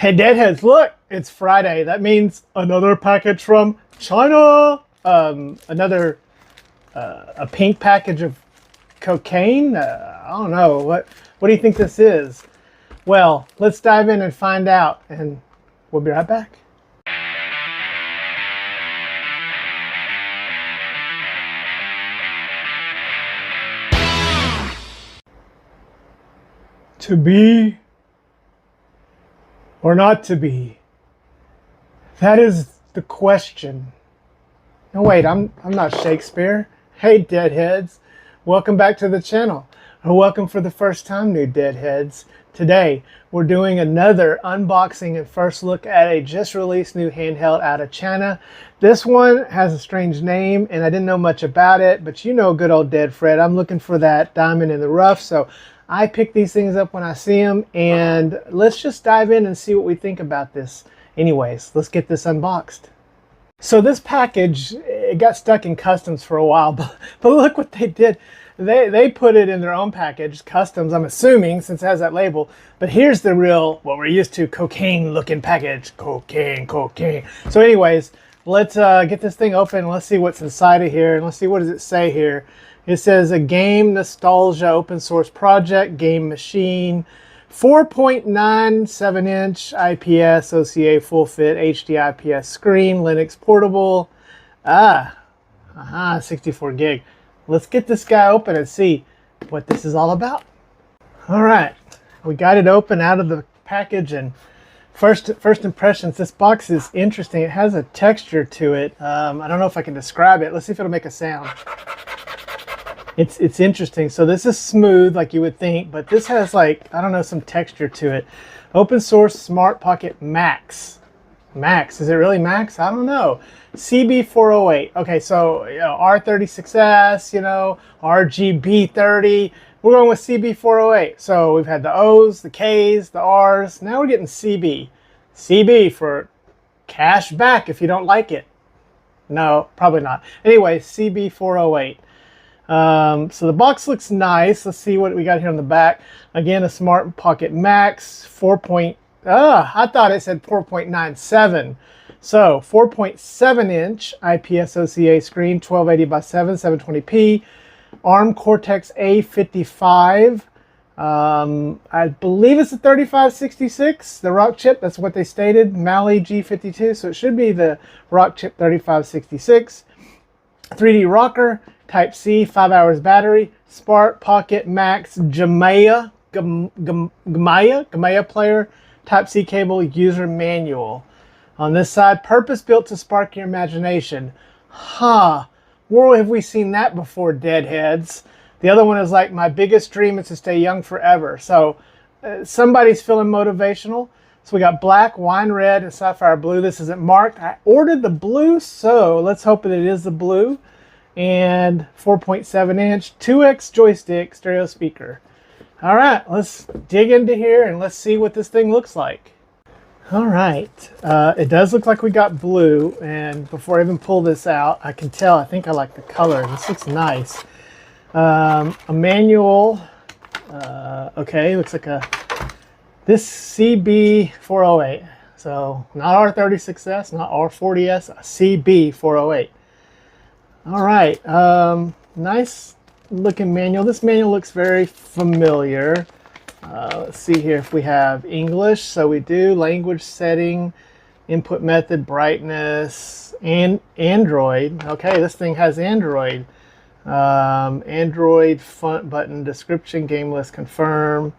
Hey Deadheads, look, it's Friday. That means another package from China. A pink package of cocaine. I don't know. What do you think this is? Well, let's dive in and find out, and we'll be right back. To be or not to be? That is the question. No, wait, I'm not Shakespeare. Hey, Deadheads. Welcome back to the channel. Or welcome for the first time, new Deadheads. Today, we're doing another unboxing and first look at a just released new handheld out of China. This one has a strange name, and I didn't know much about it, but you know good old Dead Fred. I'm looking for that diamond in the rough, so I pick these things up when I see them, and let's just dive in and see what we think about this. Anyways, let's get this unboxed. So this package, it got stuck in customs for a while, but look what they did. They put it in their own package, customs, I'm assuming, since it has that label. But here's the real, what we're used to, cocaine-looking package. Cocaine. So anyways, let's get this thing open. Let's see what's inside of here, and let's see what does it say here. It says a game nostalgia open source project, game machine, 4.97 inch IPS OCA full fit HD IPS screen, Linux portable, 64 gig. Let's get this guy open and see what this is all about. All right, we got it open out of the package, and first impressions, this box is interesting. It has a texture to it. I don't know if I can describe it. Let's see if it'll make a sound. It's interesting. So this is smooth like you would think, but this has, like, I don't know, some texture to it. Open source Smart Pocket Max. Max, is it really Max? I don't know. CB408. Okay, so you know, R36S, you know, RGB30. We're going with CB408. So we've had the O's, the K's, the R's. Now we're getting CB. CB for cash back if you don't like it. No, probably not. Anyway, CB408. So the box looks nice. Let's see what we got here on the back. Again, a Smart Pocket Max, I thought it said 4.97. So 4.7 inch IPS OCA screen, 1280 by 720p, ARM Cortex A55. I believe it's the 3566, the Rock chip. That's what they stated. Mali G52. So it should be the Rock chip 3566. 3D rocker. Type C, 5 hours battery, Smart Pocket Max Gamaya player, Type C cable, user manual. On this side, purpose built to spark your imagination. Where have we seen that before, Deadheads? The other one is like, my biggest dream is to stay young forever. So somebody's feeling motivational. So we got black, wine red, and sapphire blue. This isn't marked. I ordered the blue, so let's hope that it is the blue. And 4.7 inch 2x joystick stereo speaker. All right, let's dig into here and let's see what this thing looks like. All right, it does look like we got blue, and before I even pull this out, I can tell, I think I like the color. This looks nice. A manual. Okay, looks like this CB408. So not R36S, not R40S, a CB408. All right, nice looking manual. This manual looks very familiar. Let's see here if we have English. So we do. Language setting, input method, brightness, and Android. Okay, this thing has Android. Android front button, description, game list, confirm.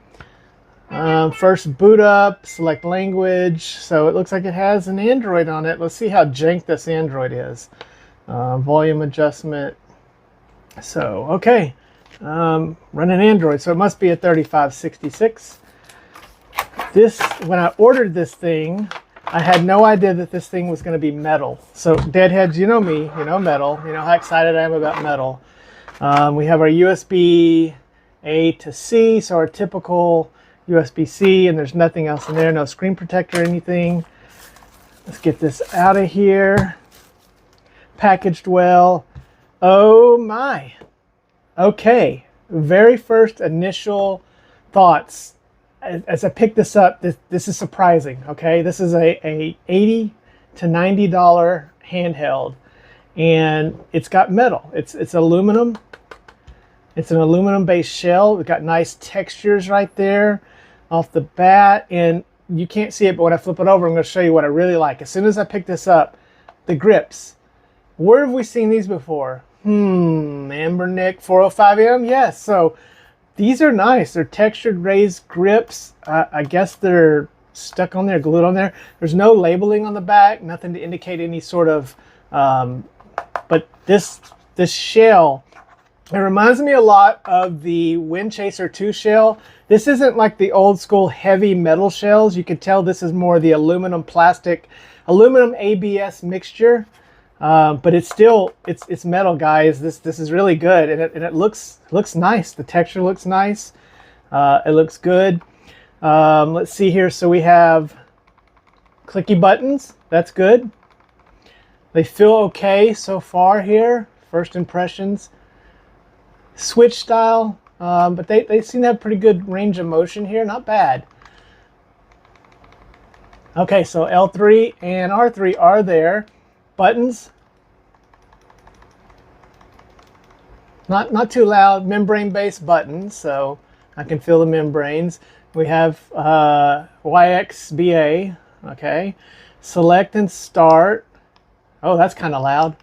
First boot up, select language. So it looks like it has an Android on it. Let's see how jank this Android is. Volume adjustment. So, okay. Running Android. So it must be a 3566. When I ordered this thing, I had no idea that this thing was going to be metal. So, Deadheads, you know me, you know metal. You know how excited I am about metal. We have our USB A to C, so our typical USB-C, and there's nothing else in there. No screen protector or anything. Let's get this out of here. Packaged well. Oh my. Okay, very first initial thoughts. as I picked this up, this is surprising. Okay, this is a $80 to $90 handheld, and it's got metal. It's aluminum. It's an aluminum based shell. We've got nice textures right there off the bat, and you can't see it, but when I flip it over, I'm going to show you what I really like. As soon as I pick this up, the grips. Where have we seen these before? Amber Nick 405M. Yes. So these are nice. They're textured raised grips. I guess they're stuck on there, glued on there. There's no labeling on the back, nothing to indicate any sort of. But this shell, it reminds me a lot of the Wind Chaser 2 shell. This isn't like the old school heavy metal shells. You could tell this is more the aluminum ABS mixture. But it's still, it's metal, guys. This is really good, and it looks nice. The texture looks nice. It looks good. Let's see here. So we have clicky buttons. That's good. They feel okay so far here. First impressions. Switch style, but they seem to have pretty good range of motion here. Not bad. Okay, so L3 and R3 are there. Buttons. Not too loud. Membrane-based buttons, so I can feel the membranes. We have YXBA. Okay. Select and start. Oh, that's kind of loud.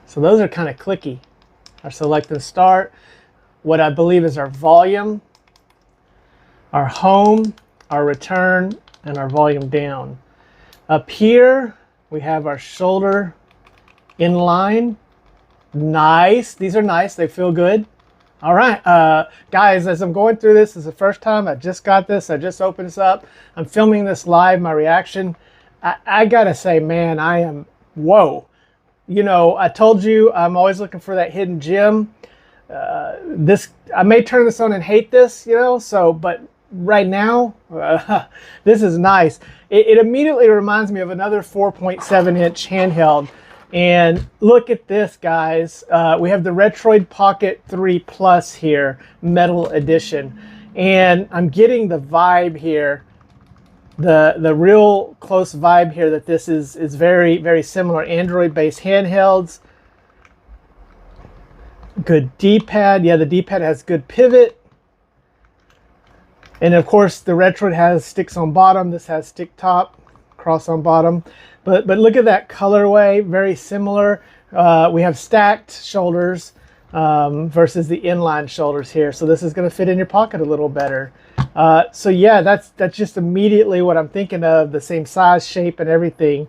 So those are kind of clicky. Our select and start. What I believe is our volume, our home, our return, and our volume down. Up here, we have our shoulder inline. Nice. These are nice. They feel good. All right, guys, as I'm going through this is the first time. I just got this. I just opened this up. I'm filming this live, my reaction. I got to say, man, I am, whoa. You know, I told you I'm always looking for that hidden gem. I may turn this on and hate this, you know, so, but right now, this is nice. It immediately reminds me of another 4.7-inch handheld. And look at this, guys. We have the Retroid Pocket 3 Plus here, metal edition. And I'm getting the vibe here, the real close vibe here that this is very, very similar Android-based handhelds. Good D-pad. Yeah, the D-pad has good pivot. And of course, the Retroid has sticks on bottom. This has stick top, cross on bottom. But look at that colorway, very similar. We have stacked shoulders versus the inline shoulders here. So this is going to fit in your pocket a little better. So yeah, that's just immediately what I'm thinking of, the same size, shape, and everything.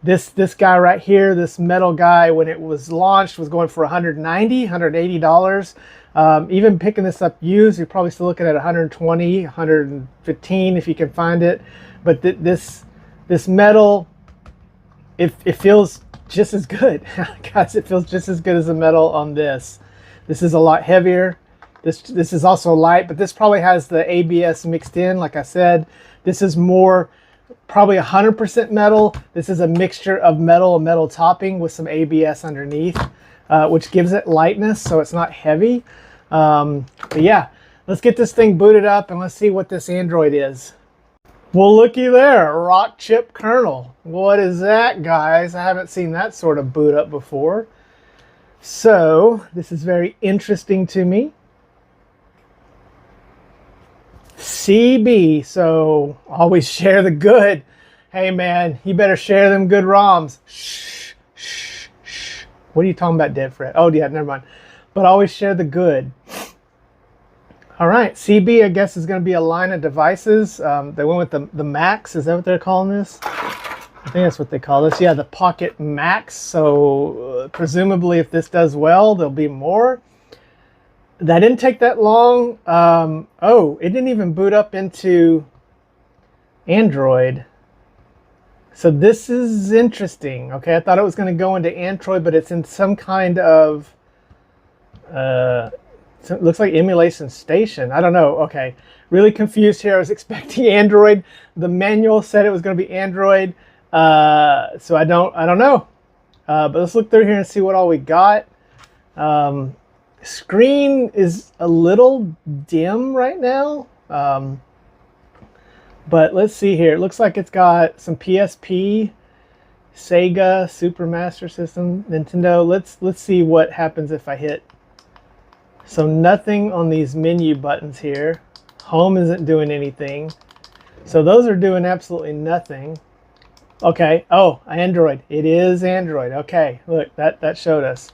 This guy right here, this metal guy, when it was launched, was going for $190, $180. Even picking this up used, you're probably still looking at $120, $115 if you can find it. But this metal, it feels just as good. Guys, it feels just as good as the metal on this. This is a lot heavier. This is also light, but this probably has the ABS mixed in. Like I said, this is more probably 100% metal. This is a mixture of metal and metal topping with some ABS underneath, which gives it lightness, so it's not heavy. But yeah, let's get this thing booted up and let's see what this Android is. Well, looky there, rock chip kernel. What is that, guys? I haven't seen that sort of boot up before. So this is very interesting to me. CB, so always share the good. Hey man, you better share them good ROMs. Shh, shh, shh. What are you talking about, Dead Fred? Oh yeah, never mind. But always share the good. All right, CB, I guess, is going to be a line of devices. They went with the Max. Is that what they're calling this? I think that's what they call this. Yeah, the Pocket Max. So presumably if this does well, there'll be more. That didn't take that long. Oh, it didn't even boot up into Android. So this is interesting. Okay, I thought it was going to go into Android, but it's in some kind of, it looks like emulation station. I don't know. Okay, really confused here. I was expecting Android. The manual said it was going to be Android. So I don't know. But let's look through here and see what all we got. Screen is a little dim right now. But let's see here. It looks like it's got some PSP, Sega, Super Master System, Nintendo. Let's see what happens if I hit. So nothing on these menu buttons here. Home isn't doing anything. So those are doing absolutely nothing. Okay. Oh, Android. It is Android. Okay. Look, that showed us.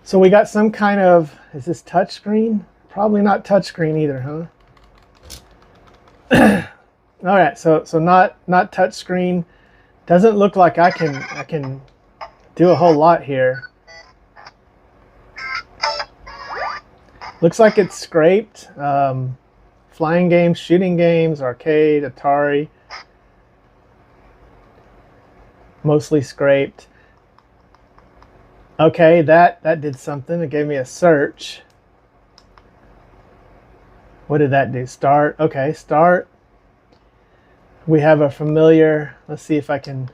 So we got some kind of, is this touchscreen? Probably not touchscreen either, huh? All right, so not touchscreen. Doesn't look like I can do a whole lot here. Looks like it's scraped. Flying games, shooting games, arcade, Atari. Mostly scraped. Okay, that did something. It gave me a search. What did that do? Start. Okay, start. We have a familiar, let's see if I can,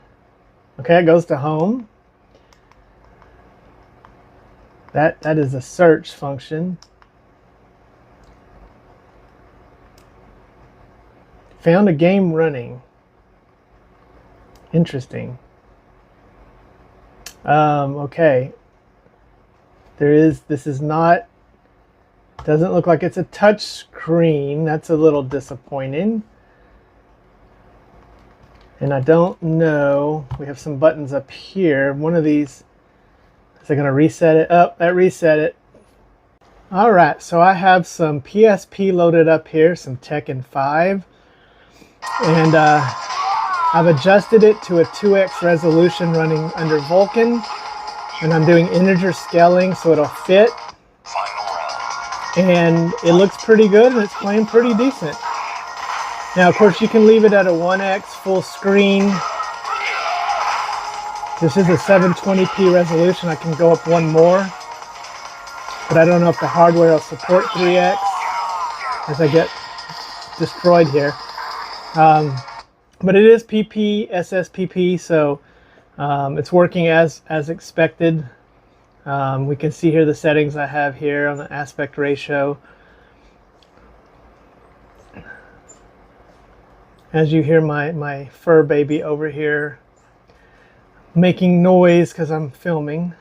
okay, it goes to home. That is a search function. Found a game running. Interesting. Okay. This is not, doesn't look like it's a touch screen. That's a little disappointing. And I don't know, we have some buttons up here. One of these, is it going to reset it? Oh, that reset it. All right, so I have some PSP loaded up here, some Tekken 5. And I've adjusted it to a 2x resolution running under Vulkan. And I'm doing integer scaling so it'll fit. And it looks pretty good and it's playing pretty decent. Now, of course, you can leave it at a 1x full screen. This is a 720p resolution. I can go up one more. But I don't know if the hardware will support 3x as I get destroyed here. But it is PP, SSPP, so it's working as expected. We can see here the settings I have here on the aspect ratio. As you hear my fur baby over here making noise because I'm filming.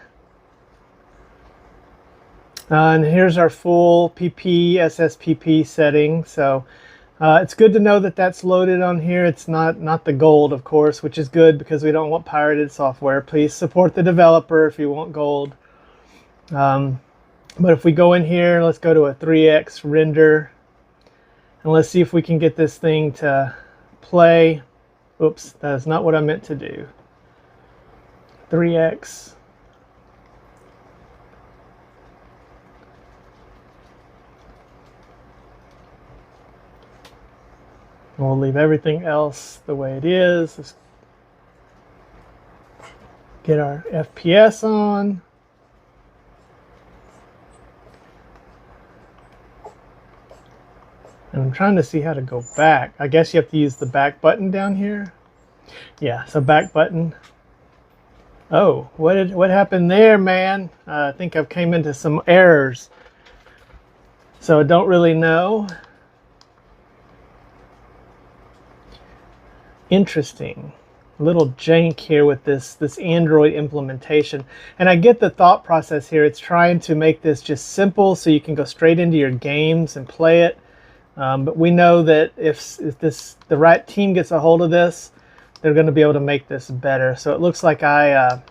And here's our full PP, SSPP setting. So it's good to know that that's loaded on here. It's not the gold, of course, which is good because we don't want pirated software. Please support the developer if you want gold. But if we go in here, let's go to a 3x render. And let's see if we can get this thing to play. Oops, that is not what I meant to do. 3x. We'll leave everything else the way it is. Let's get our FPS on. And I'm trying to see how to go back. I guess you have to use the back button down here. Yeah, so back button. Oh, what happened there, man? I think I've came into some errors. So I don't really know. Interesting. A little jank here with this Android implementation. And I get the thought process here. It's trying to make this just simple so you can go straight into your games and play it. But we know that if the right team gets a hold of this, they're going to be able to make this better. So it looks like I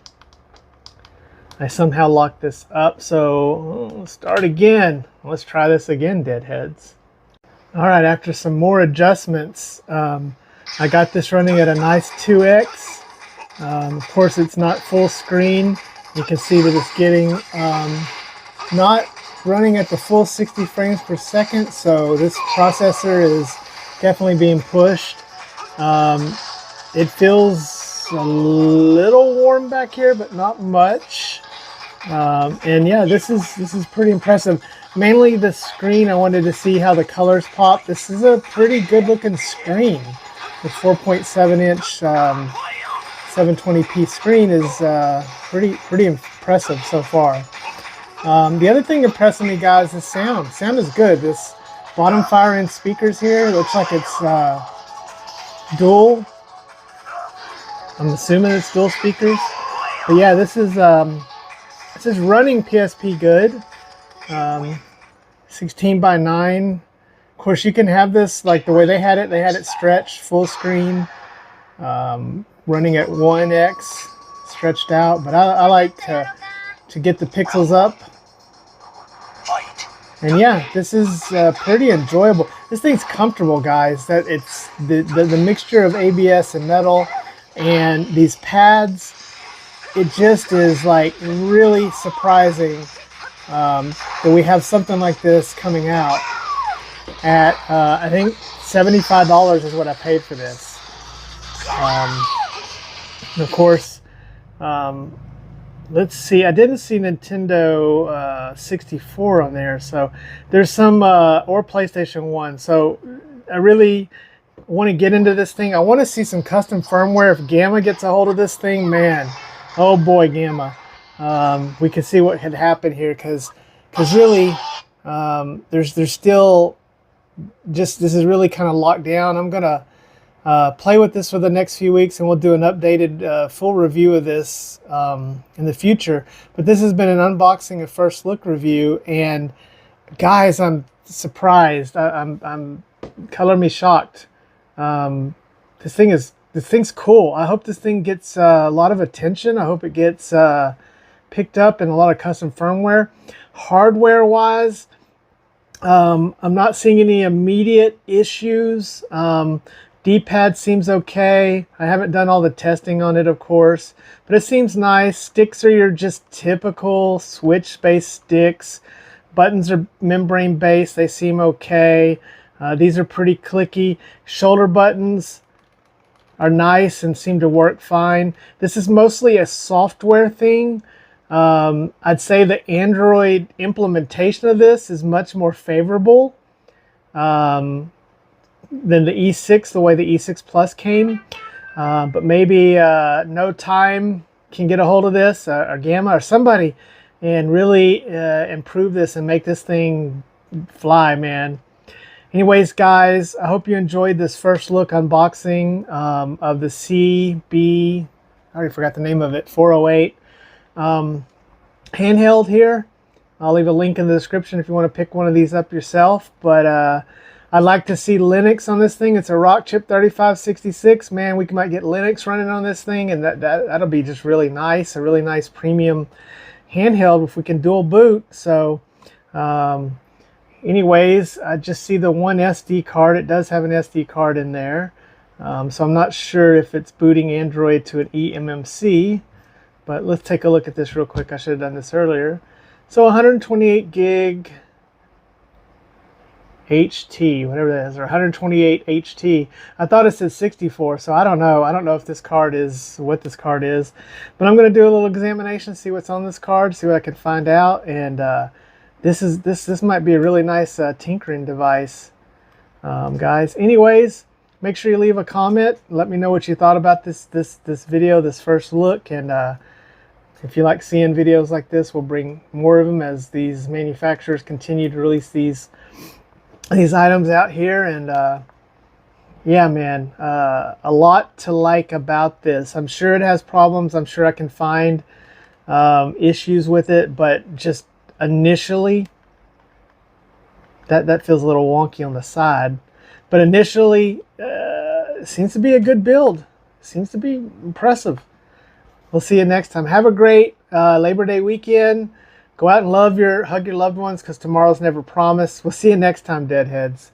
somehow locked this up. So let's start again. Let's try this again, deadheads. All right, after some more adjustments, I got this running at a nice 2x. Of course, it's not full screen. You can see that it's getting not running at the full 60 frames per second, so this processor is definitely being pushed. It feels a little warm back here, but not much. And yeah, this is pretty impressive. Mainly the screen, I wanted to see how the colors pop. This is a pretty good looking screen. The 4.7 inch 720p screen is pretty impressive so far. The other thing impressing me, guys, is sound. Sound is good. This bottom fire end speakers here, it looks like it's dual. I'm assuming it's dual speakers. But yeah, this is running PSP good. 16 by 9. Of course, you can have this like the way they had it stretched full screen, running at 1x stretched out. But I like to get the pixels up. And yeah, this is pretty enjoyable. This thing's comfortable, guys. That it's the mixture of ABS and metal and these pads. It just is like really surprising that we have something like this coming out at I think $75 is what I paid for this. And of course, let's see. I didn't see Nintendo 64 on there, so there's some or PlayStation 1. So I really want to get into this thing. I want to see some custom firmware. If Gamma gets a hold of this thing, man, oh boy, Gamma, we can see what had happened here, because really there's still just, this is really kind of locked down. I'm gonna play with this for the next few weeks, and we'll do an updated full review of this in the future. But this has been an unboxing, a first look review, and guys, I'm surprised. I'm color me shocked. This thing's cool. I hope this thing gets a lot of attention. I hope it gets picked up in a lot of custom firmware. Hardware wise, I'm not seeing any immediate issues. D-pad seems okay. I haven't done all the testing on it, of course, but it seems nice. Sticks are your just typical switch-based sticks. Buttons are membrane-based. They seem okay. These are pretty clicky. Shoulder buttons are nice and seem to work fine. This is mostly a software thing. I'd say the Android implementation of this is much more favorable than the E6, the way the E6 Plus came. But maybe No Time can get a hold of this, or Gamma, or somebody, and really improve this and make this thing fly, man. Anyways, guys, I hope you enjoyed this first look unboxing of the CB, I already forgot the name of it, 408 handheld here. I'll leave a link in the description if you want to pick one of these up yourself. But I'd like to see Linux on this thing. It's a Rockchip 3566. Man, we might get Linux running on this thing, and that'll be just really nice. A really nice premium handheld if we can dual boot. So anyways, I just see the one SD card. It does have an SD card in there. So I'm not sure if it's booting Android to an eMMC. But let's take a look at this real quick. I should have done this earlier. So 128 gig HT, whatever that is, or 128 HT. I thought it said 64, so I don't know. I don't know if this card is what this card is. But I'm going to do a little examination, see what's on this card, see what I can find out. And this might be a really nice tinkering device, guys. Anyways, make sure you leave a comment. Let me know what you thought about this video, this first look. And if you like seeing videos like this, we'll bring more of them as these manufacturers continue to release these items out here. And yeah, man, a lot to like about this. I'm sure it has problems. I'm sure I can find issues with it, but just initially, that feels a little wonky on the side. But initially, it seems to be a good build. Seems to be impressive. We'll see you next time. Have a great Labor Day weekend. Go out and hug your loved ones, because tomorrow's never promised. We'll see you next time, Deadheads.